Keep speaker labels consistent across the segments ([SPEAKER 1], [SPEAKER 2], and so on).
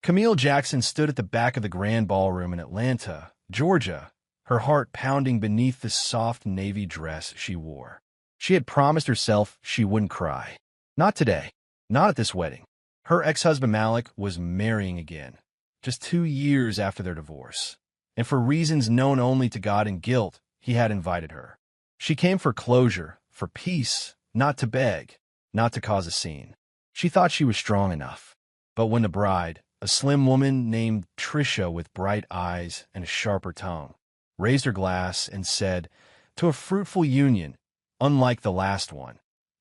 [SPEAKER 1] Camille Jackson stood at the back of the Grand Ballroom in Atlanta, Georgia, her heart pounding beneath the soft navy dress she wore. She had promised herself she wouldn't cry. Not today. Not at this wedding. Her ex-husband Malik was marrying again, just 2 years after their divorce. And for reasons known only to God and guilt, he had invited her. She came for closure, for peace, not to beg, not to cause a scene. She thought she was strong enough. But when the bride, a slim woman named Trisha with bright eyes and a sharper tongue, raised her glass and said, "To a fruitful union, unlike the last one,"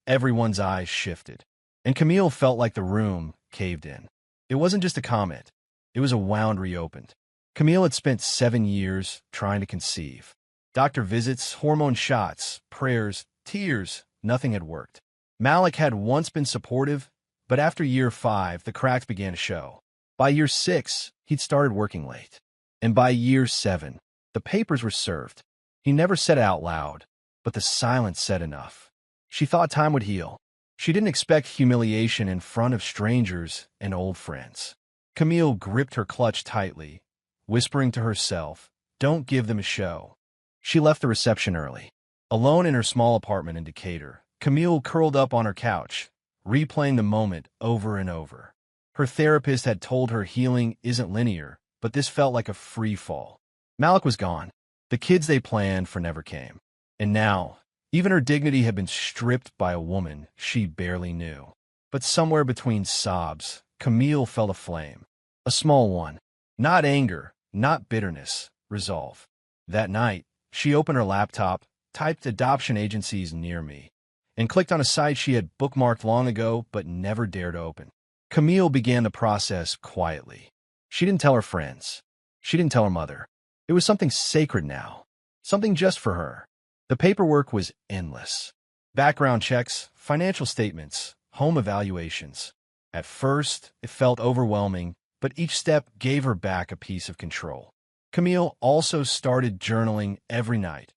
[SPEAKER 1] everyone's eyes shifted. And Camille felt like the room caved in. It wasn't just a comment. It was a wound reopened. Camille had spent 7 years trying to conceive. Doctor visits, hormone shots, prayers, tears, nothing had worked. Malik had once been supportive, but after year 5, the cracks began to show. By year 6, he'd started working late. And by year 7, the papers were served. He never said it out loud, but the silence said enough. She thought time would heal. She didn't expect humiliation in front of strangers and old friends. Camille gripped her clutch tightly, whispering to herself, "Don't give them a show." She left the reception early. Alone in her small apartment in Decatur, Camille curled up on her couch, replaying the moment over and over. Her therapist had told her healing isn't linear, but this felt like a free fall. Malik was gone. The kids they planned for never came. And now, even her dignity had been stripped by a woman she barely knew. But somewhere between sobs, Camille felt a flame. A small one. Not anger, not bitterness, resolve. That night, she opened her laptop, typed adoption agencies near me, and clicked on a site she had bookmarked long ago but never dared open. Camille began the process quietly. She didn't tell her friends. She didn't tell her mother. It was something sacred now, something just for her. The paperwork was endless. Background checks, financial statements, home evaluations. At first, it felt overwhelming, but each step gave her back a piece of control. Camille also started journaling every night,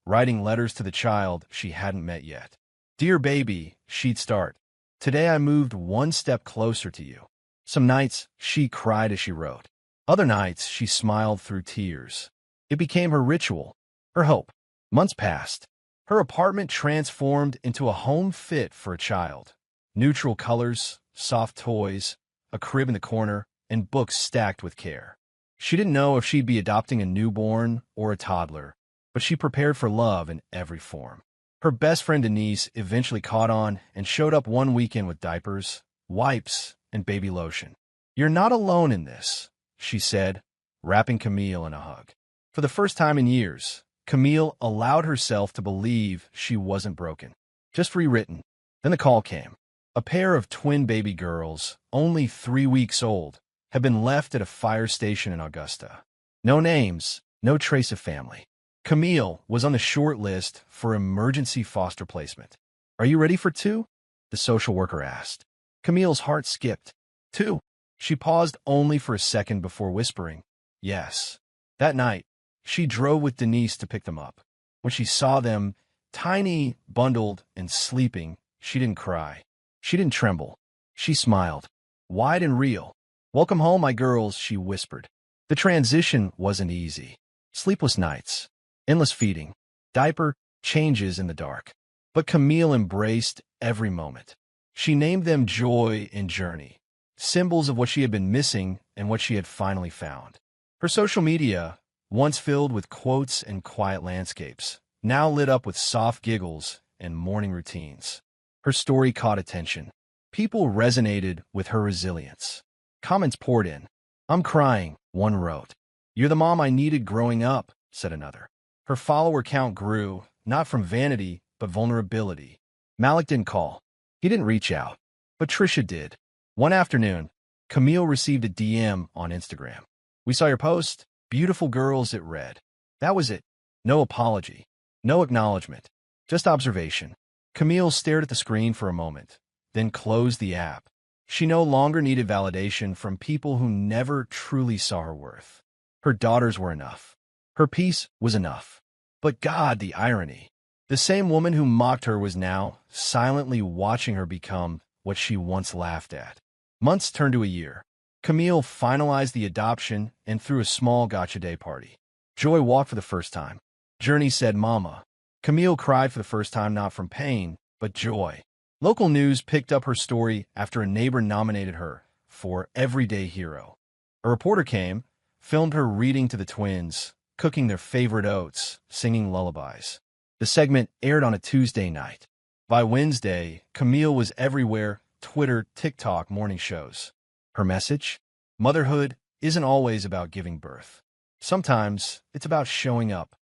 [SPEAKER 1] writing letters to the child she hadn't met yet. "Dear baby," she'd start, "today I moved one step closer to you." Some nights, she cried as she wrote. Other nights, she smiled through tears. It became her ritual, her hope. Months passed. Her apartment transformed into a home fit for a child. Neutral colors, soft toys, a crib in the corner, and books stacked with care. She didn't know if she'd be adopting a newborn or a toddler, but she prepared for love in every form. Her best friend Denise eventually caught on and showed up one weekend with diapers, wipes, and baby lotion. "You're not alone in this," she said, wrapping Camille in a hug. For the first time in years, Camille allowed herself to believe she wasn't broken, just rewritten. Then the call came. A pair of twin baby girls, only 3 weeks old, had been left at a fire station in Augusta. No names, no trace of family. Camille was on the short list for emergency foster placement. "Are you ready for 2?" the social worker asked. Camille's heart skipped. 2. She paused only for a second before whispering, "Yes." That night, she drove with Denise to pick them up. When she saw them, tiny, bundled, and sleeping, she didn't cry. She didn't tremble. She smiled, wide and real. "Welcome home, my girls," she whispered. The transition wasn't easy. Sleepless nights, endless feeding, diaper changes in the dark. But Camille embraced every moment. She named them Joy and Journey, symbols of what she had been missing and what she had finally found. Her social media, once filled with quotes and quiet landscapes, now lit up with soft giggles and morning routines. Her story caught attention. People resonated with her resilience. Comments poured in. "I'm crying," one wrote. "You're the mom I needed growing up," said another. Her follower count grew, not from vanity, but vulnerability. Malik didn't call. He didn't reach out. But Trisha did. One afternoon, Camille received a DM on Instagram. "We saw your post. Beautiful girls," it read. That was it. No apology. No acknowledgement. Just observation. Camille stared at the screen for a moment, then closed the app. She no longer needed validation from people who never truly saw her worth. Her daughters were enough. Her peace was enough. But God, the irony. The same woman who mocked her was now silently watching her become what she once laughed at. Months turned to a year. Camille finalized the adoption and threw a small gotcha day party. Joy walked for the first time. Journey said, "Mama." Camille cried for the first time, not from pain, but joy. Local news picked up her story after a neighbor nominated her for Everyday Hero. A reporter came, filmed her reading to the twins, cooking their favorite oats, singing lullabies. The segment aired on a Tuesday night. By Wednesday, Camille was everywhere: Twitter, TikTok, morning shows. Her message? Motherhood isn't always about giving birth. Sometimes it's about showing up.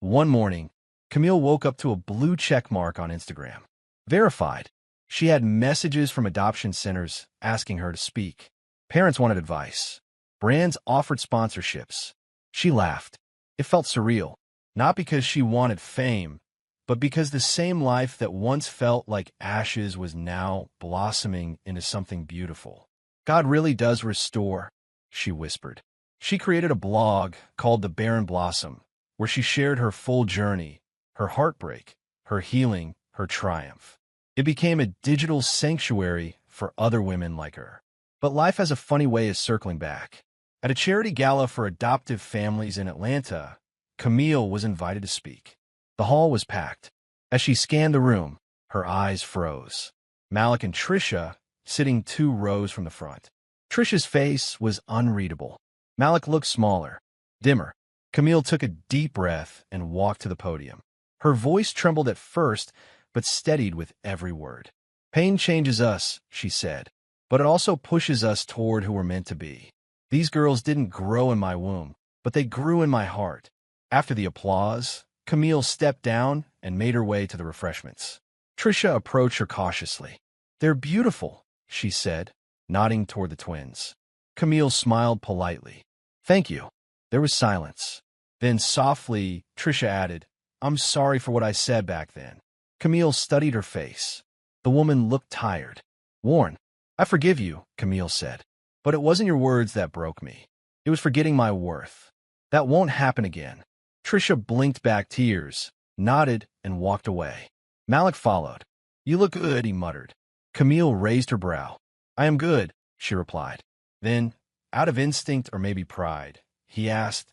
[SPEAKER 1] One morning, Camille woke up to a blue check mark on Instagram. Verified. She had messages from adoption centers asking her to speak. Parents wanted advice. Brands offered sponsorships. She laughed. It felt surreal, not because she wanted fame, but because the same life that once felt like ashes was now blossoming into something beautiful. God really does restore, she whispered. She created a blog called The Barren Blossom, where she shared her full journey, her heartbreak, her healing, her triumph. It became a digital sanctuary for other women like her. But life has a funny way of circling back. At a charity gala for adoptive families in Atlanta, Camille was invited to speak. The hall was packed. As she scanned the room, her eyes froze. Malik and Trisha, sitting 2 rows from the front. Trisha's face was unreadable. Malik looked smaller, dimmer. Camille took a deep breath and walked to the podium. Her voice trembled at first, but steadied with every word. "Pain changes us," she said, "but it also pushes us toward who we're meant to be. These girls didn't grow in my womb, but they grew in my heart." After the applause, Camille stepped down and made her way to the refreshments. Trisha approached her cautiously. "They're beautiful," she said, nodding toward the twins. Camille smiled politely. "Thank you." There was silence. Then softly, Trisha added, "I'm sorry for what I said back then." Camille studied her face. The woman looked tired, worn. "I forgive you," Camille said. "But it wasn't your words that broke me. It was forgetting my worth. That won't happen again." Trisha blinked back tears, nodded, and walked away. Malik followed. "You look good," he muttered. Camille raised her brow. "I am good," she replied. Then, out of instinct or maybe pride, he asked,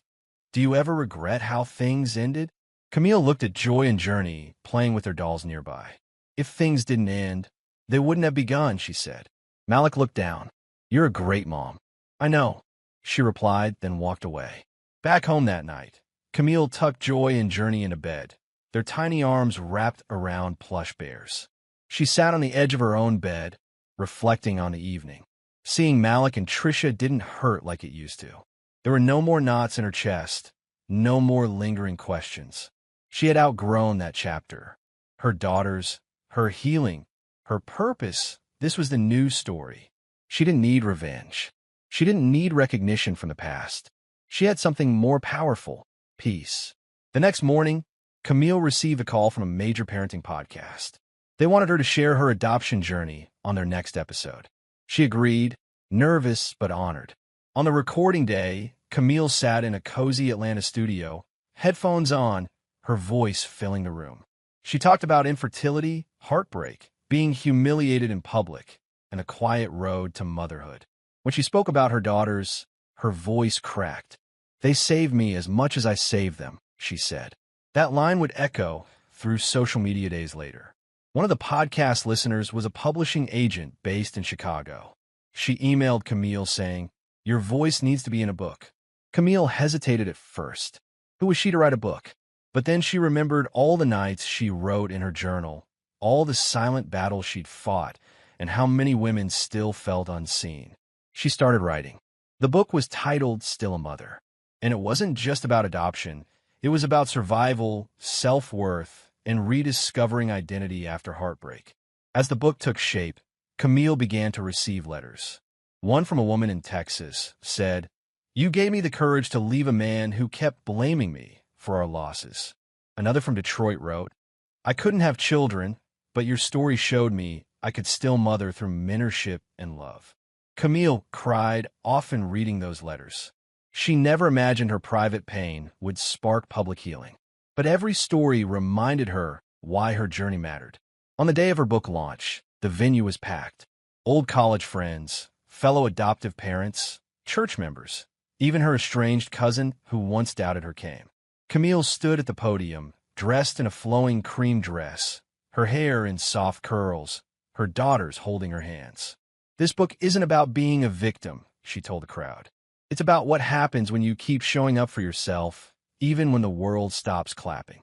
[SPEAKER 1] "Do you ever regret how things ended?" Camille looked at Joy and Journey, playing with their dolls nearby. "If things didn't end, they wouldn't have begun," she said. Malik looked down. "You're a great mom." "I know," she replied, then walked away. Back home that night, Camille tucked Joy and Journey into bed, their tiny arms wrapped around plush bears. She sat on the edge of her own bed, reflecting on the evening. Seeing Malik and Trisha didn't hurt like it used to. There were no more knots in her chest, no more lingering questions. She had outgrown that chapter. Her daughters, her healing, her purpose, this was the new story. She didn't need revenge. She didn't need recognition from the past. She had something more powerful: peace. The next morning, Camille received a call from a major parenting podcast. They wanted her to share her adoption journey on their next episode. She agreed, nervous but honored. On the recording day, Camille sat in a cozy Atlanta studio, headphones on, her voice filling the room. She talked about infertility, heartbreak, being humiliated in public, and a quiet road to motherhood. When she spoke about her daughters, her voice cracked. "They saved me as much as I saved them," she said. That line would echo through social media days later. One of the podcast listeners was a publishing agent based in Chicago. She emailed Camille saying, "Your voice needs to be in a book." Camille hesitated at first. Who was she to write a book? But then she remembered all the nights she wrote in her journal, all the silent battles she'd fought, and how many women still felt unseen. She started writing. The book was titled Still a Mother. And it wasn't just about adoption. It was about survival, self-worth, and rediscovering identity after heartbreak. As the book took shape, Camille began to receive letters. One from a woman in Texas said, "You gave me the courage to leave a man who kept blaming me for our losses." Another from Detroit wrote, "I couldn't have children, but your story showed me I could still mother through mentorship and love." Camille cried, often reading those letters. She never imagined her private pain would spark public healing. But every story reminded her why her journey mattered. On the day of her book launch, the venue was packed. Old college friends, fellow adoptive parents, church members. Even her estranged cousin, who once doubted her, came. Camille stood at the podium, dressed in a flowing cream dress, her hair in soft curls, her daughters holding her hands. "This book isn't about being a victim," she told the crowd. "It's about what happens when you keep showing up for yourself, even when the world stops clapping."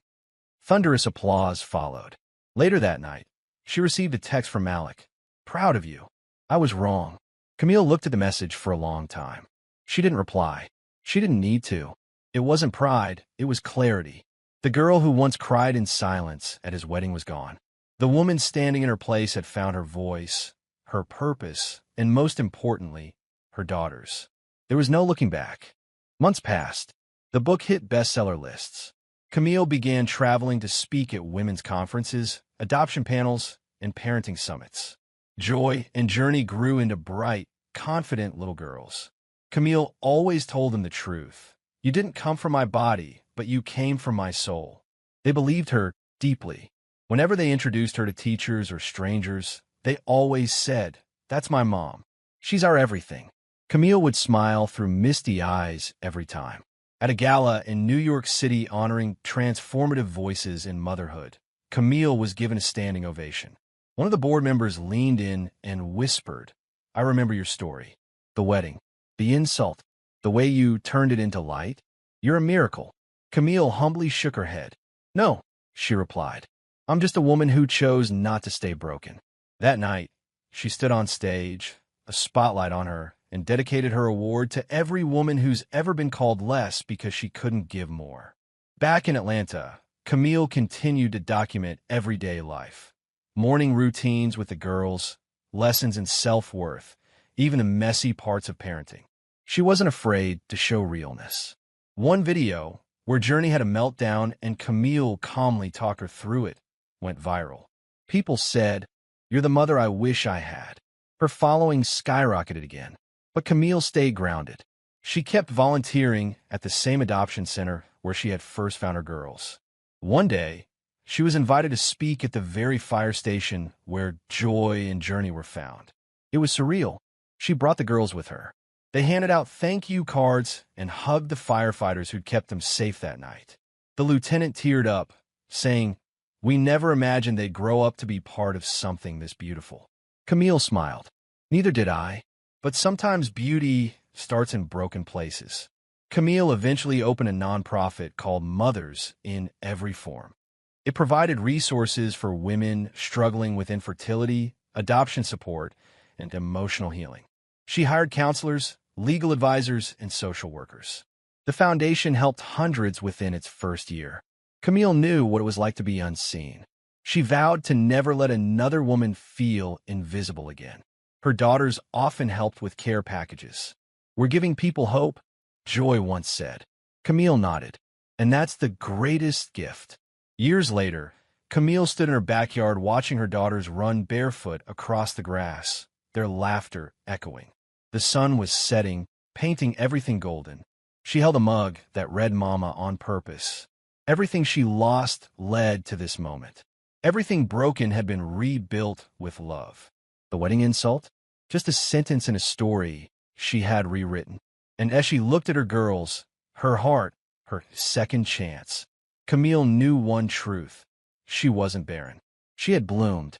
[SPEAKER 1] Thunderous applause followed. Later that night, she received a text from Malik. "Proud of you. I was wrong." Camille looked at the message for a long time. She didn't reply. She didn't need to. It wasn't pride, it was clarity. The girl who once cried in silence at his wedding was gone. The woman standing in her place had found her voice, her purpose, and most importantly, her daughters. There was no looking back. Months passed. The book hit bestseller lists. Camille began traveling to speak at women's conferences, adoption panels, and parenting summits. Joy and Journey grew into bright, confident little girls. Camille always told them the truth. "You didn't come from my body, but you came from my soul." They believed her deeply. Whenever they introduced her to teachers or strangers, they always said, "That's my mom. She's our everything." Camille would smile through misty eyes every time. At a gala in New York City honoring transformative voices in motherhood, Camille was given a standing ovation. One of the board members leaned in and whispered, "I remember your story. The wedding, the insult, the way you turned it into light. You're a miracle." Camille humbly shook her head. "No," she replied. "I'm just a woman who chose not to stay broken." That night, she stood on stage, a spotlight on her, and dedicated her award to every woman who's ever been called less because she couldn't give more. Back in Atlanta, Camille continued to document everyday life. Morning routines with the girls, lessons in self-worth, even the messy parts of parenting. She wasn't afraid to show realness. One video, where Journey had a meltdown and Camille calmly talked her through it, went viral. People said, "You're the mother I wish I had." Her following skyrocketed again. But Camille stayed grounded. She kept volunteering at the same adoption center where she had first found her girls. One day, she was invited to speak at the very fire station where Joy and Journey were found. It was surreal. She brought the girls with her. They handed out thank you cards and hugged the firefighters who'd kept them safe that night. The lieutenant teared up, saying, "We never imagined they'd grow up to be part of something this beautiful." Camille smiled. "Neither did I. But sometimes beauty starts in broken places." Camille eventually opened a nonprofit called Mothers in Every Form. It provided resources for women struggling with infertility, adoption support, and emotional healing. She hired counselors, legal advisors, and social workers. The foundation helped hundreds within its first year. Camille knew what it was like to be unseen. She vowed to never let another woman feel invisible again. Her daughters often helped with care packages. "We're giving people hope," Joy once said. Camille nodded. "And that's the greatest gift." Years later, Camille stood in her backyard watching her daughters run barefoot across the grass, their laughter echoing. The sun was setting, painting everything golden. She held a mug that read "Mama" on purpose. Everything she lost led to this moment. Everything broken had been rebuilt with love. The wedding insult? Just a sentence in a story she had rewritten. And as she looked at her girls, her heart, her second chance, Camille knew one truth. She wasn't barren. She had bloomed.